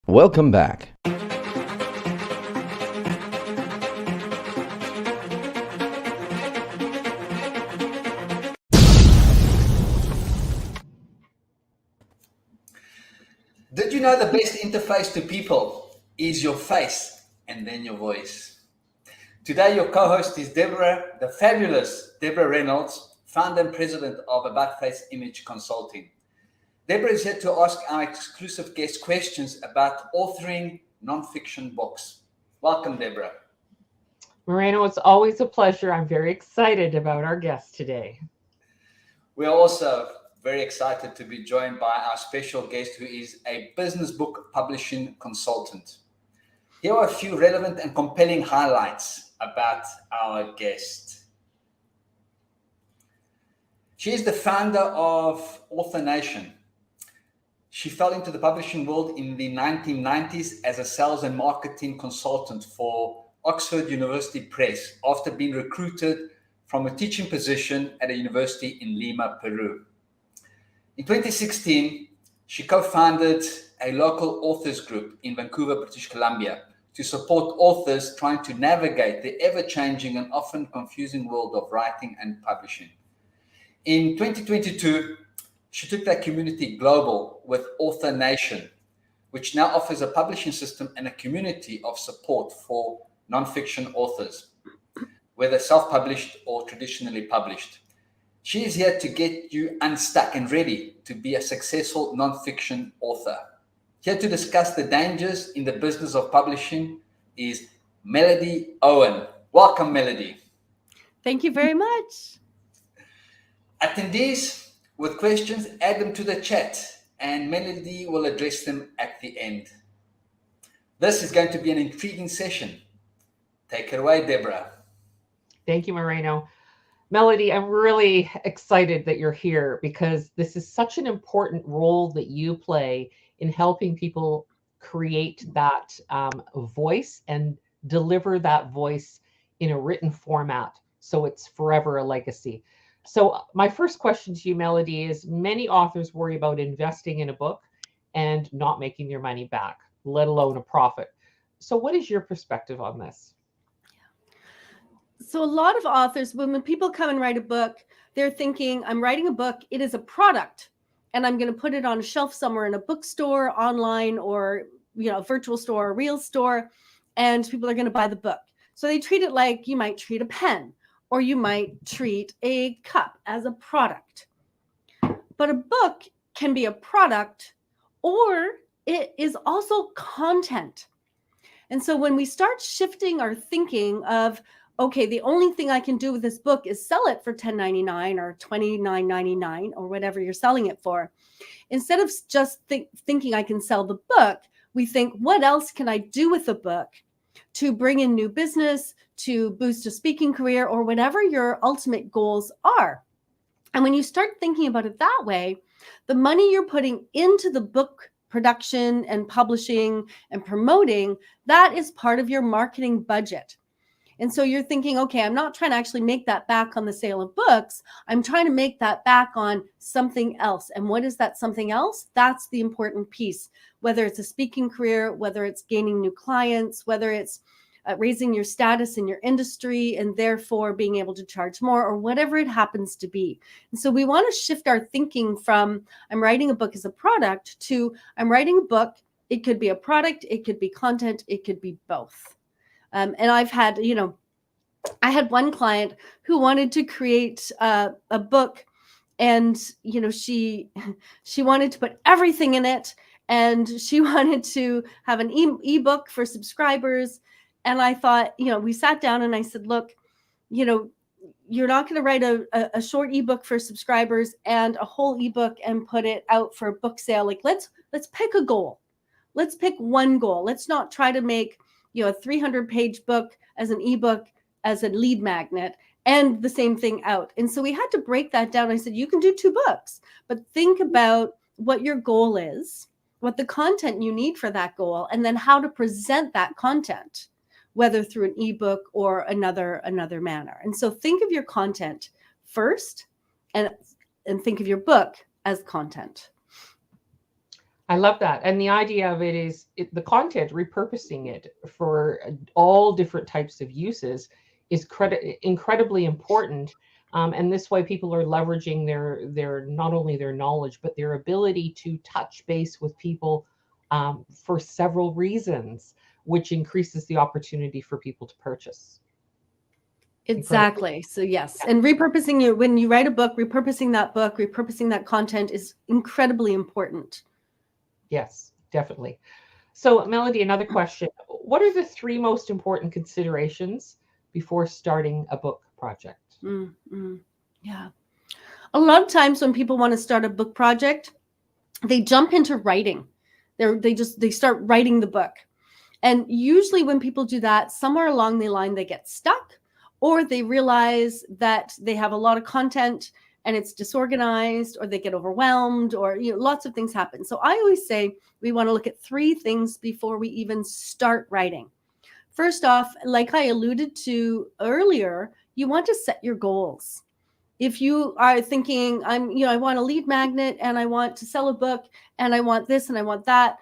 Welcome back. Did you know the best interface to people is your face and then your voice? Today, your co-host is Deborah, the fabulous Deborah Reynolds, founder and president of About Face Image Consulting. Deborah is here to ask our exclusive guest questions about authoring nonfiction books. Welcome, Deborah. Moreno, it's always a pleasure. I'm very excited about our guest today. We are also very excited to be joined by our special guest who is a business book publishing consultant. Here are a few relevant and compelling highlights about our guest. She is the founder of Author Nation. She fell into the publishing world in the 1990s as a sales and marketing consultant for Oxford University Press after being recruited from a teaching position at a university in Lima, Peru. In 2016, she co-founded a local authors group in Vancouver, British Columbia, to support authors trying to navigate the ever-changing and often confusing world of writing and publishing. In 2022, she took that community global with Author Nation, which now offers a publishing system and a community of support for nonfiction authors, whether self-published or traditionally published. She is here to get you unstuck and ready to be a successful nonfiction author. Here to discuss the dangers in the business of publishing is Melody Owen. Welcome, Melody. Thank you very much. Attendees with questions, add them to the chat and Melody will address them at the end. This is going to be an intriguing session. Take it away, Deborah. Thank you, Moreno. Melody, I'm really excited that you're here because this is such an important role that you play in helping people create that voice and deliver that voice in a written format so it's forever a legacy. So my first question to you, Melody, is many authors worry about investing in a book and not making their money back, let alone a profit. So what is your perspective on this? So a lot of authors, when people come and write a book, they're thinking, I'm writing a book, it is a product, and I'm going to put it on a shelf somewhere in a bookstore, online, or virtual store, or real store, and people are going to buy the book. So they treat it like you might treat a pen, or you might treat a cup as a product. But a book can be a product, or it is also content. And so when we start shifting our thinking of, okay, the only thing I can do with this book is sell it for $10.99 or $29.99 or whatever you're selling it for. Instead of just thinking I can sell the book, we think, what else can I do with the book to bring in new business, to boost a speaking career, or whatever your ultimate goals are? And when you start thinking about it that way, the money you're putting into the book production and publishing and promoting, that is part of your marketing budget. And so you're thinking, okay, I'm not trying to actually make that back on the sale of books. I'm trying to make that back on something else. And what is that something else? That's the important piece, whether it's a speaking career, whether it's gaining new clients, whether it's raising your status in your industry and therefore being able to charge more, or whatever it happens to be. And so we want to shift our thinking from I'm writing a book as a product to I'm writing a book. It could be a product, it could be content, it could be both. And I've had, I had one client who wanted to create a book, and, she wanted to put everything in it, and she wanted to have an ebook for subscribers. And I thought, we sat down and I said, look, you're not going to write a short ebook for subscribers and a whole ebook and put it out for a book sale. Like, let's pick a goal. Let's pick one goal. Let's not try to make a 300-page book as an ebook as a lead magnet and the same thing out. And so we had to break that down. I said, you can do 2 books, but think about what your goal is, what the content you need for that goal, and then how to present that content, whether through an ebook or another manner. And so think of your content first and think of your book as content. I love that. And the idea of it is the content, repurposing it for all different types of uses is incredibly important. And this way people are leveraging their not only their knowledge, but their ability to touch base with people for several reasons, which increases the opportunity for people to purchase. Exactly. So yes, and repurposing when you write a book, repurposing that content is incredibly important. Yes, definitely. So, Melody, another question. What are the 3 most important considerations before starting a book project? Yeah. A lot of times when people want to start a book project, they jump into writing. They start writing the book. And usually when people do that, somewhere along the line, they get stuck, or they realize that they have a lot of content and it's disorganized, or they get overwhelmed, or lots of things happen. So I always say we want to look at 3 things before we even start writing. First off, like I alluded to earlier, you want to set your goals. If you are thinking, I want a lead magnet and I want to sell a book and I want this and I want that,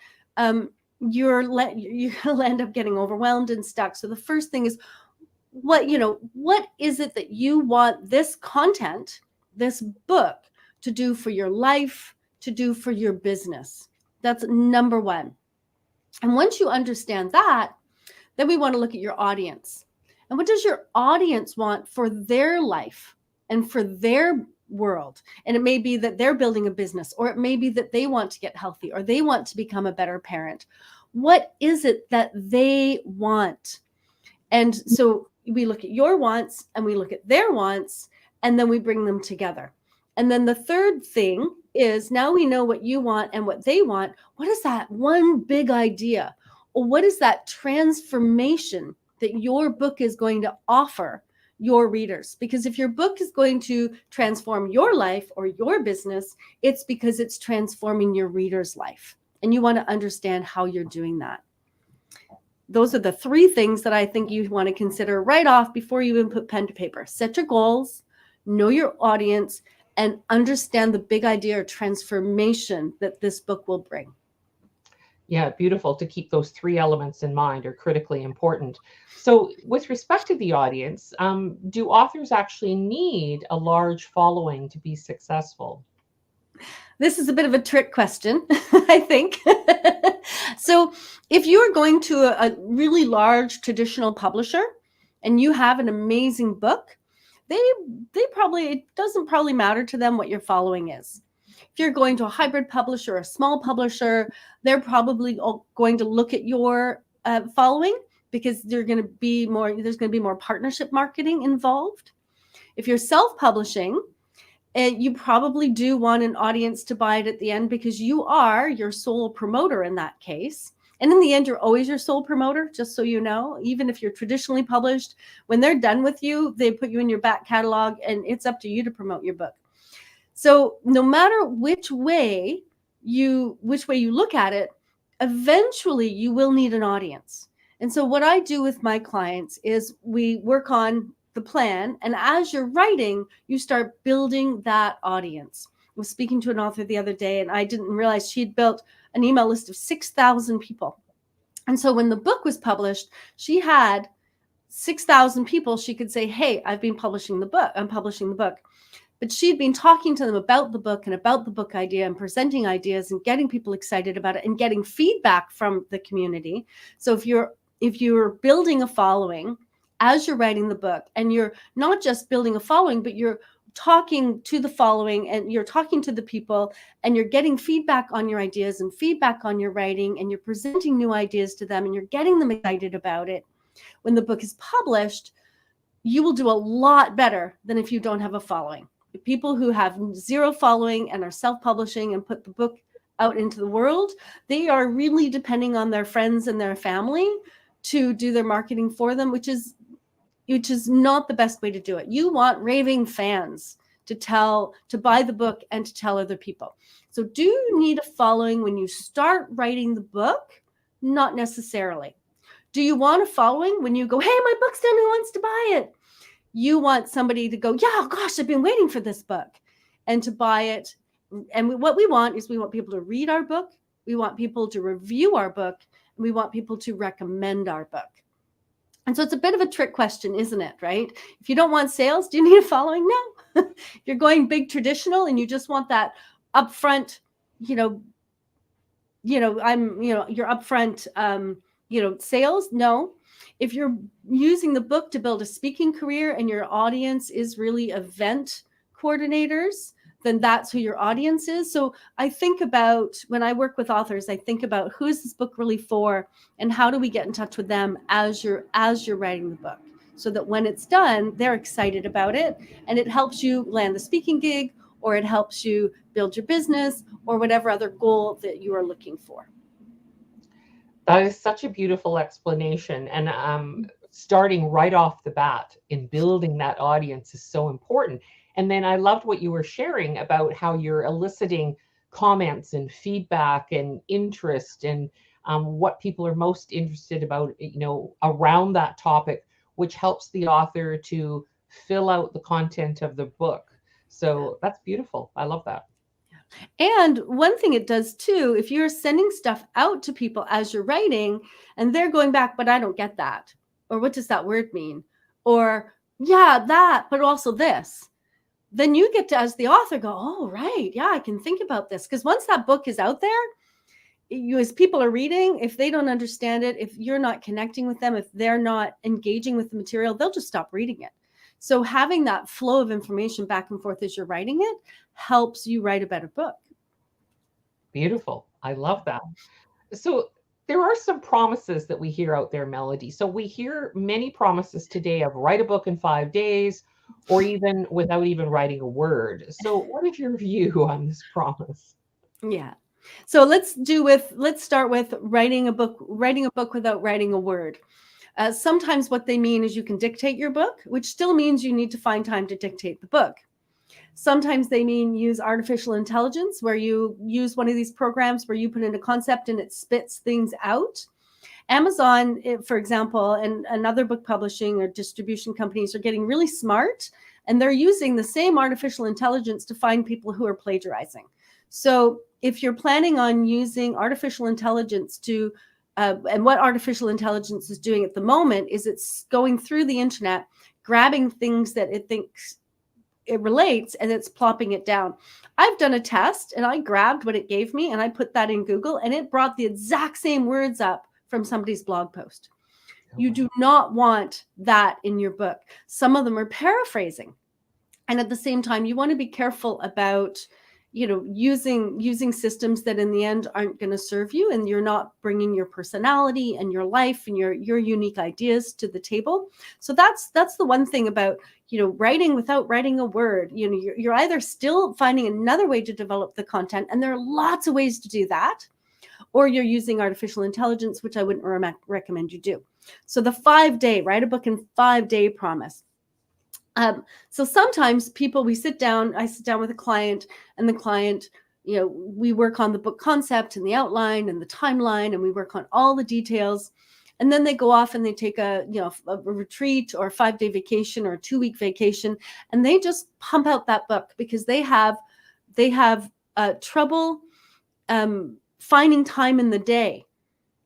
you're going to end up getting overwhelmed and stuck. So the first thing is, what is it that you want this content, this book, to do for your life, to do for your business? That's number 1. And once you understand that, then we want to look at your audience. And what does your audience want for their life and for their world? And it may be that they're building a business, or it may be that they want to get healthy, or they want to become a better parent. What is it that they want? And so we look at your wants and we look at their wants, and then we bring them together. And then the third thing is, now we know what you want and what they want. What is that one big idea? Or what is that transformation that your book is going to offer your readers? Because if your book is going to transform your life or your business, it's because it's transforming your reader's life. And you want to understand how you're doing that. Those are the 3 things that I think you want to consider right off before you even put pen to paper. Set your goals, know your audience, and understand the big idea or transformation that this book will bring. Yeah, beautiful. To keep those 3 elements in mind are critically important. So with respect to the audience, do authors actually need a large following to be successful? This is a bit of a trick question, I think. So if you are going to a really large traditional publisher and you have an amazing book, it doesn't probably matter to them what your following is. If you're going to a hybrid publisher, a small publisher, they're probably going to look at your following, because there's going to be more partnership marketing involved. If you're self-publishing, you probably do want an audience to buy it at the end, because you are your sole promoter in that case. And in the end, you're always your sole promoter, just so you know. Even if you're traditionally published, when they're done with you, they put you in your back catalog, and it's up to you to promote your book. So no matter which way you look at it, eventually you will need an audience. And so what I do with my clients is we work on the plan, and as you're writing, you start building that audience. I was speaking to an author the other day, and I didn't realize she had built an email list of 6,000 people. And so when the book was published, she had 6,000 people she could say, hey, I'm publishing the book. But she'd been talking to them about the book and about the book idea and presenting ideas and getting people excited about it and getting feedback from the community. So if you're building a following as you're writing the book, and you're not just building a following, but you're talking to the following, and you're talking to the people, and you're getting feedback on your ideas and feedback on your writing, and you're presenting new ideas to them, and you're getting them excited about it, when the book is published, you will do a lot better than if you don't have a following. The people who have 0 following and are self-publishing and put the book out into the world, they are really depending on their friends and their family to do their marketing for them, which is not the best way to do it. You want raving fans to buy the book and to tell other people. So do you need a following when you start writing the book? Not necessarily. Do you want a following when you go, hey, my book's done, who wants to buy it? You want somebody to go, yeah, gosh, I've been waiting for this book, and to buy it. And what we want is we want people to read our book. We want people to review our book, and we want people to recommend our book. And so it's a bit of a trick question, isn't it? Right? If you don't want sales, do you need a following? No. If you're going big traditional and you just want that upfront, your upfront, sales. No. If you're using the book to build a speaking career and your audience is really event coordinators, then that's who your audience is. So I think about, when I work with authors, I think about, who is this book really for, and how do we get in touch with them as you're writing the book, so that when it's done, they're excited about it, and it helps you land the speaking gig, or it helps you build your business, or whatever other goal that you are looking for. That is such a beautiful explanation. And starting right off the bat in building that audience is so important. And then I loved what you were sharing about how you're eliciting comments and feedback and interest, and what people are most interested about, around that topic, which helps the author to fill out the content of the book. So that's beautiful. I love that. And one thing it does too, if you're sending stuff out to people as you're writing and they're going back, but I don't get that, or what does that word mean? Or, yeah, that, but also this. Then you get to, as the author, go, oh, right. Yeah, I can think about this. Because once that book is out there, as people are reading, if they don't understand it, if you're not connecting with them, if they're not engaging with the material, they'll just stop reading it. So having that flow of information back and forth as you're writing it helps you write a better book. Beautiful. I love that. So there are some promises that we hear out there, Melody. So we hear many promises today of write a book in 5 days, or even without even writing a word. So what is your view on this promise? Yeah. So let's start with writing a book without writing a word. Sometimes what they mean is you can dictate your book, which still means you need to find time to dictate the book. Sometimes they mean use artificial intelligence, where you use one of these programs where you put in a concept and it spits things out. Amazon, for example, and other book publishing or distribution companies are getting really smart, and they're using the same artificial intelligence to find people who are plagiarizing. So if you're planning on using artificial intelligence to, and what artificial intelligence is doing at the moment is it's going through the internet, grabbing things that it thinks it relates, and it's plopping it down. I've done a test and I grabbed what it gave me and I put that in Google, and it brought the exact same words up from somebody's blog post. You do not want that in your book. Some of them are paraphrasing. And at the same time, you want to be careful about, using systems that in the end aren't going to serve you, and you're not bringing your personality and your life and your unique ideas to the table. So that's the one thing about, writing without writing a word. You're either still finding another way to develop the content, and there are lots of ways to do that, or you're using artificial intelligence, which I wouldn't recommend you do. So the 5-day, write a book in 5-day promise. So sometimes I sit down with a client, and the client, we work on the book concept and the outline and the timeline, and we work on all the details. And then they go off and they take a retreat or a 5-day vacation or a 2-week vacation, and they just pump out that book because they have trouble finding time in the day,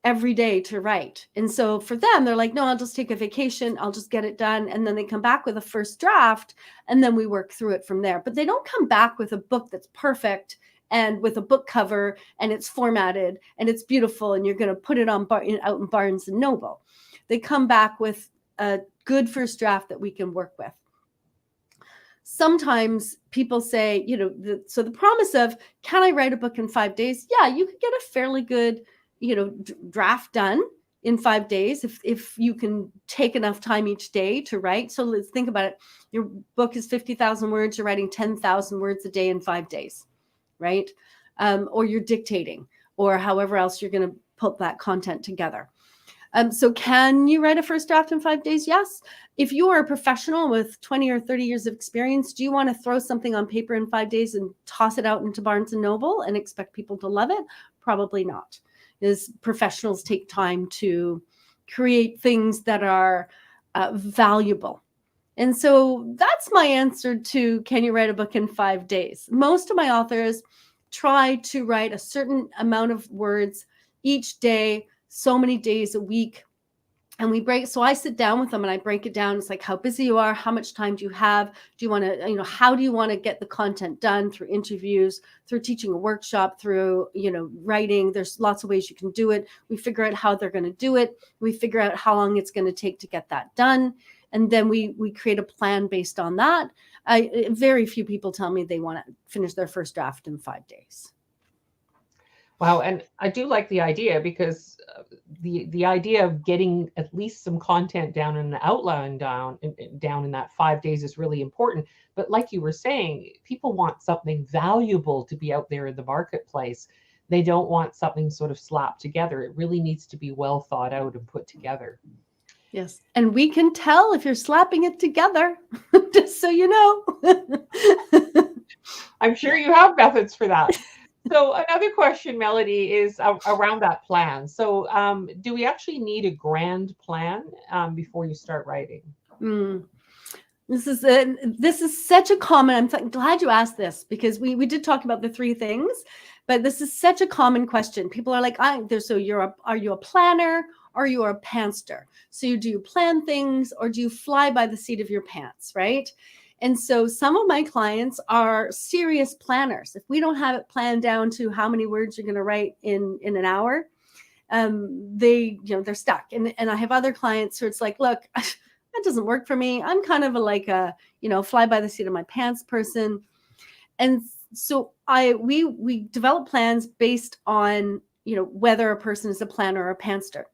every day, to write. And so for them, they're like, no, I'll just take a vacation. I'll just get it done. And then they come back with a first draft, and then we work through it from there. But they don't come back with a book that's perfect and with a book cover, and it's formatted and it's beautiful, and you're going to put it out in Barnes and Noble. They come back with a good first draft that we can work with. Sometimes people say, so the promise of, can I write a book in 5 days? Yeah, you could get a fairly good, draft done in 5 days if you can take enough time each day to write. So let's think about it. Your book is 50,000 words. You're writing 10,000 words a day in 5 days, right? Or you're dictating, or however else you're going to put that content together. So can you write a first draft in 5 days? Yes. If you are a professional with 20 or 30 years of experience, do you want to throw something on paper in 5 days and toss it out into Barnes and Noble and expect people to love it? Probably not. As professionals take time to create things that are valuable. And so that's my answer to, can you write a book in 5 days? Most of my authors try to write a certain amount of words each day, so many days a week. And so I sit down with them and I break it down. It's like how busy you are, how much time do you have? Do you want to, how do you want to get the content done through interviews, through teaching a workshop, through, writing? There's lots of ways you can do it. We figure out how they're going to do it. We figure out how long it's going to take to get that done. And then we create a plan based on that. Very few people tell me they want to finish their first draft in 5 days. Wow. And I do like the idea, because the idea of getting at least some content down and an outline down in that 5 days is really important. But like you were saying, people want something valuable to be out there in the marketplace. They don't want something sort of slapped together. It really needs to be well thought out and put together. Yes. And we can tell if you're slapping it together, just so you know. I'm sure you have methods for that. So another question, Melody, is around that plan. So do we actually need a grand plan before you start writing? This is such a common, I'm glad you asked this, because we did talk about the 3 things, but this is such a common question. People are like, are you a planner? Or you are a pantster? So do you plan things, or do you fly by the seat of your pants, right? And so some of my clients are serious planners. If we don't have it planned down to how many words you're going to write in an hour, they're stuck. And I have other clients who it's like, look, that doesn't work for me. I'm kind of a fly by the seat of my pants person. And so we develop plans based on, whether a person is a planner or a pantster.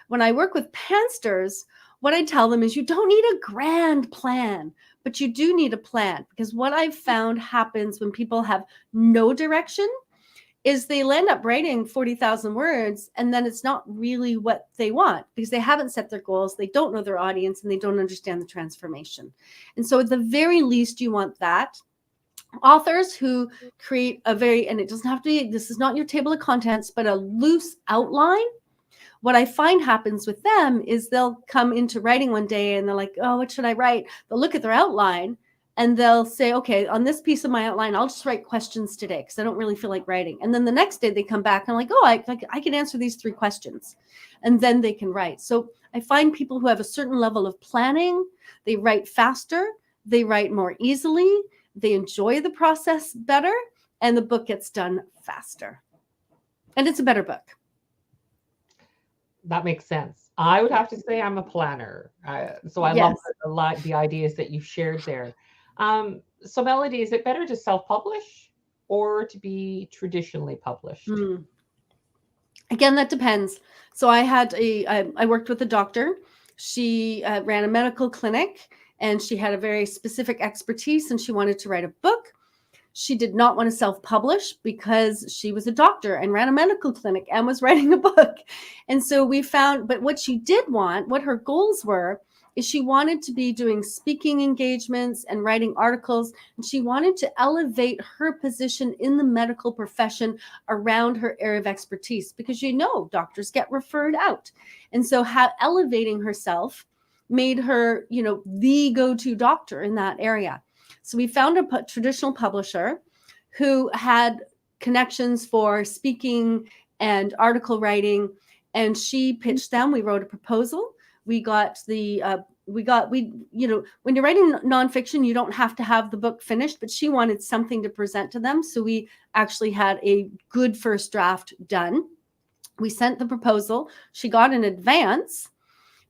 When I work with pantsters, what I tell them is you don't need a grand plan, but you do need a plan, because what I've found happens when people have no direction is they end up writing 40,000 words, and then it's not really what they want, because they haven't set their goals, they don't know their audience, and they don't understand the transformation. And so at the very least, you want that. Authors who create and it doesn't have to be, this is not your table of contents, but a loose outline. What I find happens with them is they'll come into writing one day and they're like, oh, what should I write? They'll look at their outline and they'll say, okay, on this piece of my outline, I'll just write questions today because I don't really feel like writing. And then the next day they come back and like, oh, I can answer these 3 questions. And then they can write. So I find people who have a certain level of planning, they write faster, they write more easily, they enjoy the process better, and the book gets done faster. And it's a better book. That makes sense. I would have to say I'm a planner. So I love the ideas that you shared there. So Melody, is it better to self-publish or to be traditionally published? Again, that depends. So I worked with a doctor. She ran a medical clinic, and she had a very specific expertise, and she wanted to write a book. She did not want to self-publish because she was a doctor and ran a medical clinic and was writing a book. And so we found, but what she did want, what her goals were, is she wanted to be doing speaking engagements and writing articles. And she wanted to elevate her position in the medical profession around her area of expertise, because doctors get referred out. And so elevating herself made her, the go-to doctor in that area. So we found a traditional publisher who had connections for speaking and article writing, and she pitched them. We wrote a proposal. We got when you're writing nonfiction, you don't have to have the book finished, but she wanted something to present to them. So we actually had a good first draft done. We sent the proposal. She got an advance,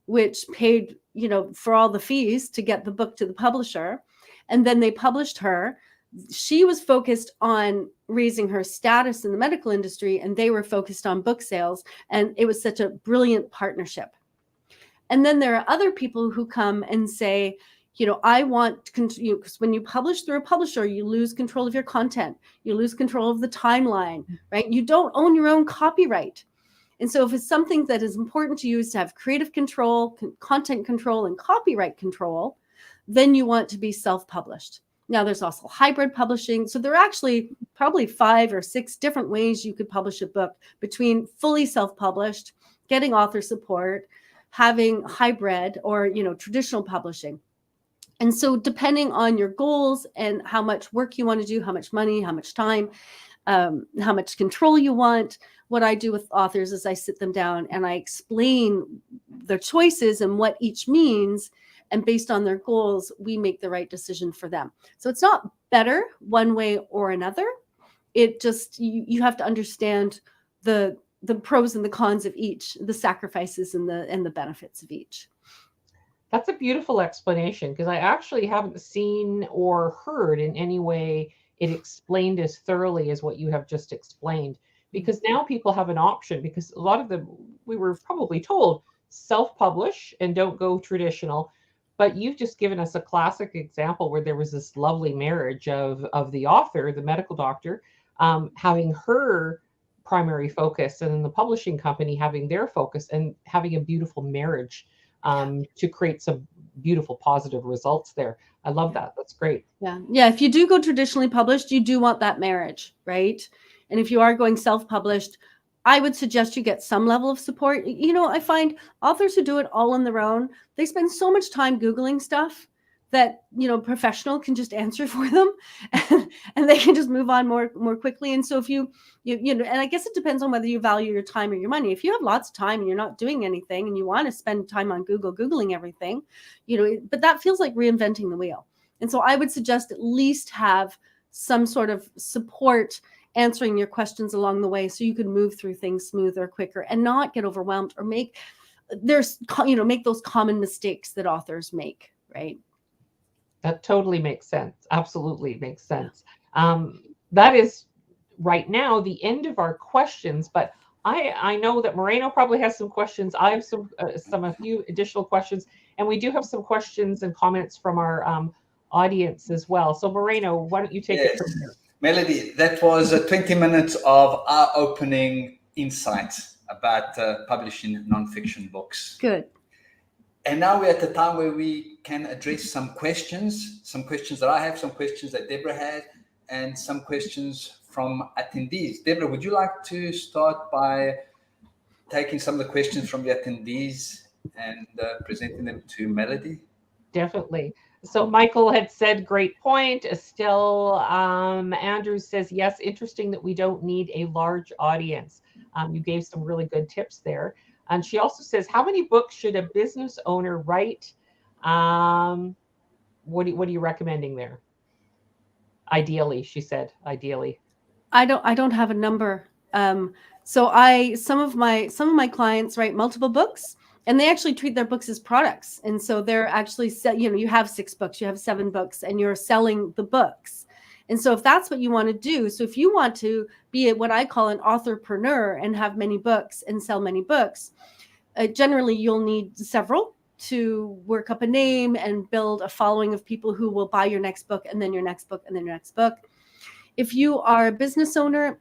which paid, for all the fees to get the book to the publisher. And then they published her. She was focused on raising her status in the medical industry, and they were focused on book sales. And it was such a brilliant partnership. And then there are other people who come and say, I want to continue, because when you publish through a publisher, you lose control of your content. You lose control of the timeline, right? You don't own your own copyright. And so if it's something that is important to you is to have creative control, content control, and copyright control, then you want to be self-published. Now, there's also hybrid publishing. So there are actually probably 5 or 6 different ways you could publish a book, between fully self-published, getting author support, having hybrid, or, traditional publishing. And so depending on your goals and how much work you want to do, how much money, how much time, how much control you want. What I do with authors is I sit them down and I explain their choices and what each means. And based on their goals, we make the right decision for them. So it's not better one way or another. It just, you have to understand the pros and the cons of each, the sacrifices and the benefits of each. That's a beautiful explanation, because I actually haven't seen or heard in any way it explained as thoroughly as what you have just explained. Because now people have an option, because a lot of them, we were probably told, self-publish and don't go traditional. But you've just given us a classic example where there was this lovely marriage of the author, the medical doctor, having her primary focus, and then the publishing company having their focus, and having a beautiful marriage to create some beautiful positive results there. I love that. That's great. Yeah. Yeah. If you do go traditionally published, you do want that marriage, right? And if you are going self-published, I would suggest you get some level of support. You know, I find authors who do it all on their own, they spend so much time Googling stuff that, you know, professional can just answer for them and they can just move on more quickly. And so if you know, and I guess it depends on whether you value your time or your money. If you have lots of time and you're not doing anything and you want to spend time on Googling everything, you know, but that feels like reinventing the wheel. And so I would suggest at least have some sort of support answering your questions along the way, so you can move through things smoother, quicker, and not get overwhelmed or make those common mistakes that authors make, right? That totally makes sense. Absolutely makes sense. That is right now the end of our questions, but I know that Moreno probably has some questions. I have a few additional questions, and we do have some questions and comments from our audience as well. So Moreno, why don't you take it from here? Melody, that was 20 minutes of eye-opening insights about publishing nonfiction books. Good. And now we're at the time where we can address some questions that I have, some questions that Deborah had, and some questions from attendees. Deborah, would you like to start by taking some of the questions from the attendees and presenting them to Melody? Definitely. So Michael had said, great point. Estelle Andrews says, yes, interesting that we don't need a large audience. You gave some really good tips there. And she also says, how many books should a business owner write? What are you recommending there? Ideally, she said, ideally. I don't have a number. So some of my clients write multiple books, and they actually treat their books as products. And so they're actually, you have 6 books, you have 7 books, and you're selling the books. And so if that's what you want to do, so if you want to be what I call an authorpreneur and have many books and sell many books, generally you'll need several to work up a name and build a following of people who will buy your next book, and then your next book, and then your next book. If you are a business owner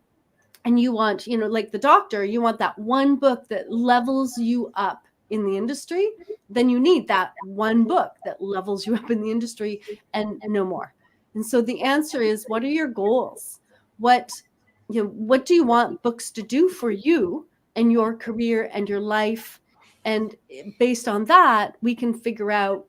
and you want, like the doctor, you want that one book that levels you up in the industry, then you need that one book that levels you up in the industry and no more. And so the answer is, what are your goals? What do you want books to do for you and your career and your life? And based on that, we can figure out,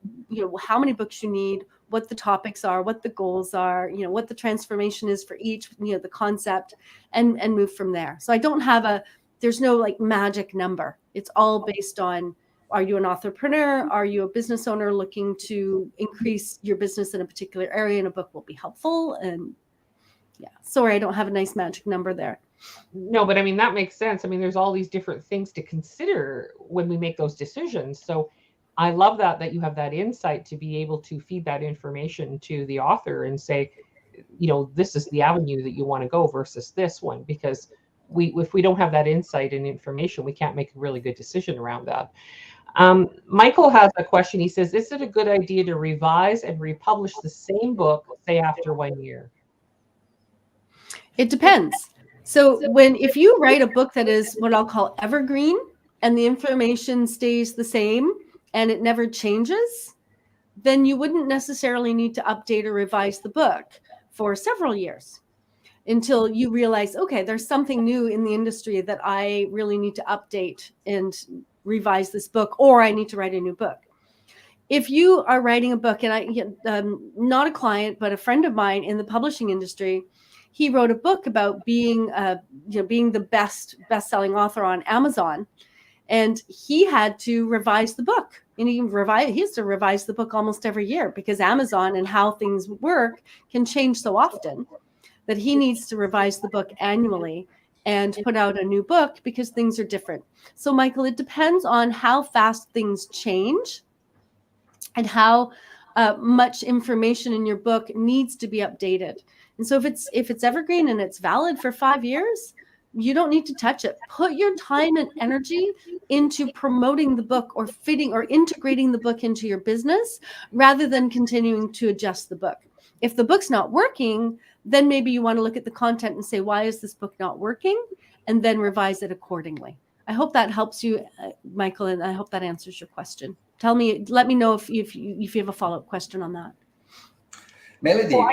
how many books you need, what the topics are, what the goals are, what the transformation is for each, the concept, and move from there. So I don't have there's no like magic number. It's all based on, are you an entrepreneur? Are you a business owner looking to increase your business in a particular area, and a book will be helpful? And yeah, sorry, I don't have a nice magic number there. No, but I mean, that makes sense. I mean, there's all these different things to consider when we make those decisions. So I love that you have that insight to be able to feed that information to the author and say, this is the avenue that you want to go versus this one, because if we don't have that insight and information, we can't make a really good decision around that. Michael has a question. He says, is it a good idea to revise and republish the same book, say after 1 year? It depends. So if you write a book that is what I'll call evergreen, and the information stays the same and it never changes, then you wouldn't necessarily need to update or revise the book for several years until you realize, okay, there's something new in the industry that I really need to update and revise this book, or I need to write a new book. If you are writing a book, and not a client, but a friend of mine in the publishing industry, he wrote a book about being being the best-selling author on Amazon, and he had to revise the book. And he has to revise the book almost every year, because Amazon and how things work can change so often that he needs to revise the book annually and put out a new book, because things are different. So Michael, it depends on how fast things change and how much information in your book needs to be updated. And so if it's evergreen and it's valid for 5 years, you don't need to touch it. Put your time and energy into promoting the book, or fitting or integrating the book into your business, rather than continuing to adjust the book. If the book's not working, then maybe you want to look at the content and say, why is this book not working? And then revise it accordingly. I hope that helps you, Michael, and I hope that answers your question. Let me know if you have a follow-up question on that. Melody. So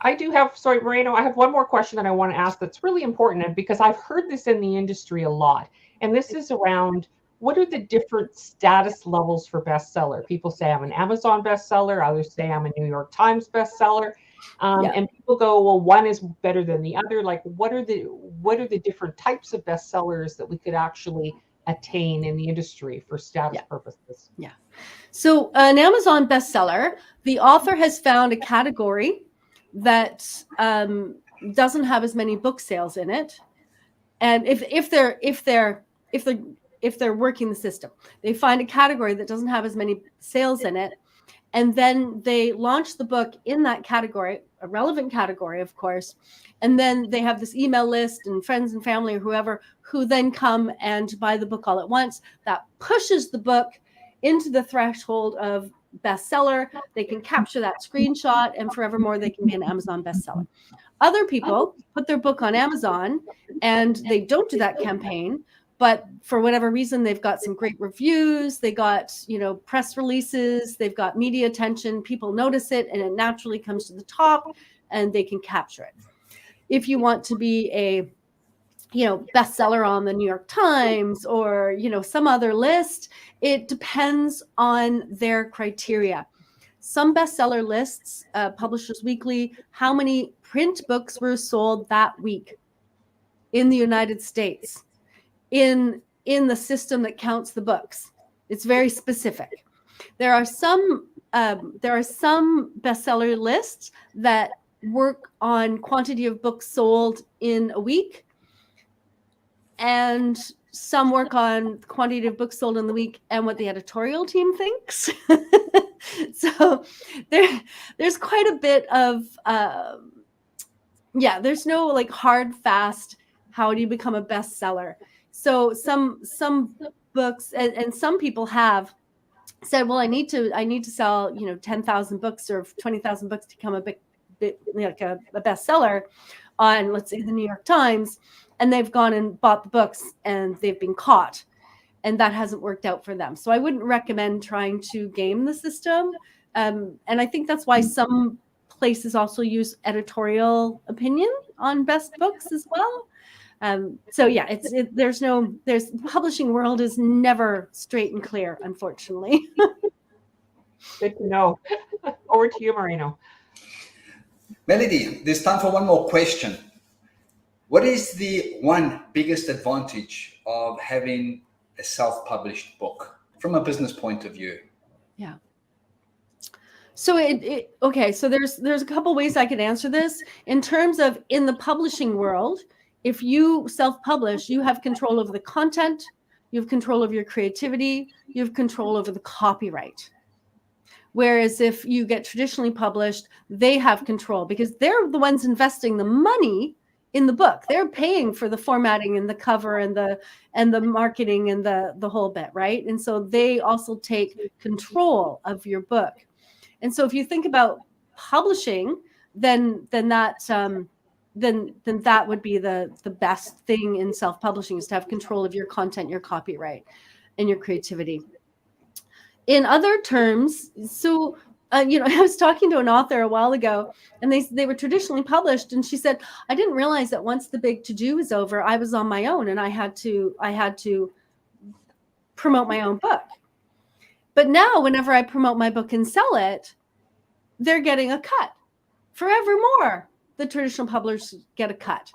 I do have, sorry, Moreno, I have one more question that I want to ask that's really important, and because I've heard this in the industry a lot. And this is around, what are the different status levels for bestseller? People say I'm an Amazon bestseller. Others say I'm a New York Times bestseller. And people go, well, one is better than the other. Like, what are the different types of bestsellers that we could actually attain in the industry for status purposes? Yeah. So an Amazon bestseller, the author has found a category that doesn't have as many book sales in it. And if they're working the system, they find a category that doesn't have as many sales in it, and then they launch the book in that category, a relevant category, of course. And then they have this email list and friends and family or whoever who then come and buy the book all at once. That pushes the book into the threshold of bestseller. They can capture that screenshot, and forevermore they can be an Amazon bestseller. Other people put their book on Amazon and they don't do that campaign, but for whatever reason, they've got some great reviews, they got, press releases, they've got media attention, people notice it, and it naturally comes to the top, and they can capture it. If you want to be a bestseller on the New York Times or, some other list, it depends on their criteria. Some bestseller lists, Publishers Weekly, how many print books were sold that week in the United States, in the system that counts the books. It's very specific. There are some bestseller lists that work on quantity of books sold in a week, and some work on quantity of books sold in the week and what the editorial team thinks. So there's quite a bit of there's no like hard fast how do you become a bestseller. So some books and some people have said, well, I need to sell 10,000 books or 20,000 books to become a bit like a bestseller on, let's say, the New York Times, and they've gone and bought the books and they've been caught, and that hasn't worked out for them. So I wouldn't recommend trying to game the system, and I think that's why some places also use editorial opinion on best books as well. There's publishing world is never straight and clear, unfortunately. Good to know. Over to you, Moreno. Melody, there's time for one more question. What is the one biggest advantage of having a self-published book from a business point of view? Yeah. So so there's a couple ways I could answer this. In terms of in the publishing world, if you self-publish, you have control over the content, you have control over your creativity, you have control over the copyright. Whereas if you get traditionally published, they have control because they're the ones investing the money in the book. They're paying for the formatting and the cover and the marketing and the whole bit, right? And so they also take control of your book. And so if you think about publishing, then that would be the best thing in self-publishing, is to have control of your content, your copyright, and your creativity. In other terms, so I was talking to an author a while ago, and they were traditionally published, and she said, I didn't realize that once the big to-do was over, I was on my own, and I had to promote my own book. But now, whenever I promote my book and sell it, they're getting a cut forevermore. the traditional publishers get a cut.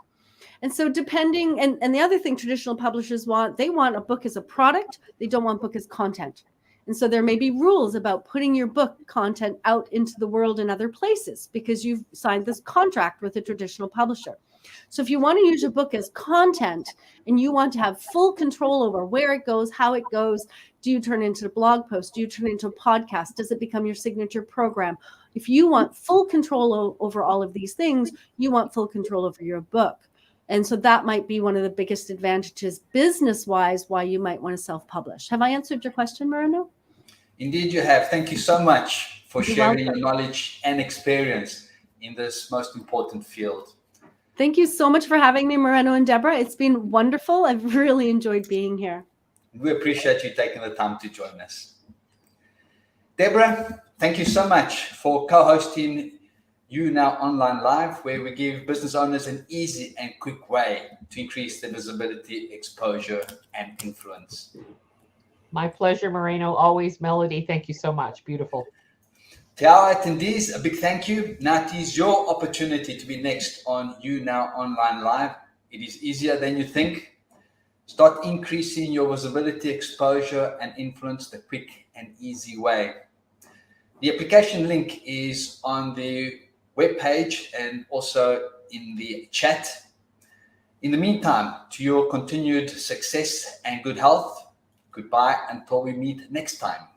And so depending, and the other thing traditional publishers want, they want a book as a product. They don't want book as content. And so there may be rules about putting your book content out into the world in other places because you've signed this contract with a traditional publisher. So if you want to use your book as content and you want to have full control over where it goes, how it goes, do you turn it into a blog post? Do you turn it into a podcast? Does it become your signature program? If you want full control over all of these things, you want full control over your book. And so that might be one of the biggest advantages business-wise why you might want to self-publish. Have I answered your question, Moreno? Indeed you have. Thank you so much for You're sharing welcome. your knowledge and experience in this most important field. Thank you so much for having me, Moreno and Deborah. It's been wonderful. I've really enjoyed being here. We appreciate you taking the time to join us. Deborah, thank you so much for co-hosting You Now Online Live, where we give business owners an easy and quick way to increase their visibility, exposure, and influence. My pleasure, Moreno. Always, Melody. Thank you so much. Beautiful. To our attendees, a big thank you. Now it is your opportunity to be next on You Now Online Live. It is easier than you think. Start increasing your visibility, exposure, and influence the quick and easy way. The application link is on the webpage and also in the chat. In the meantime, to your continued success and good health, goodbye until we meet next time.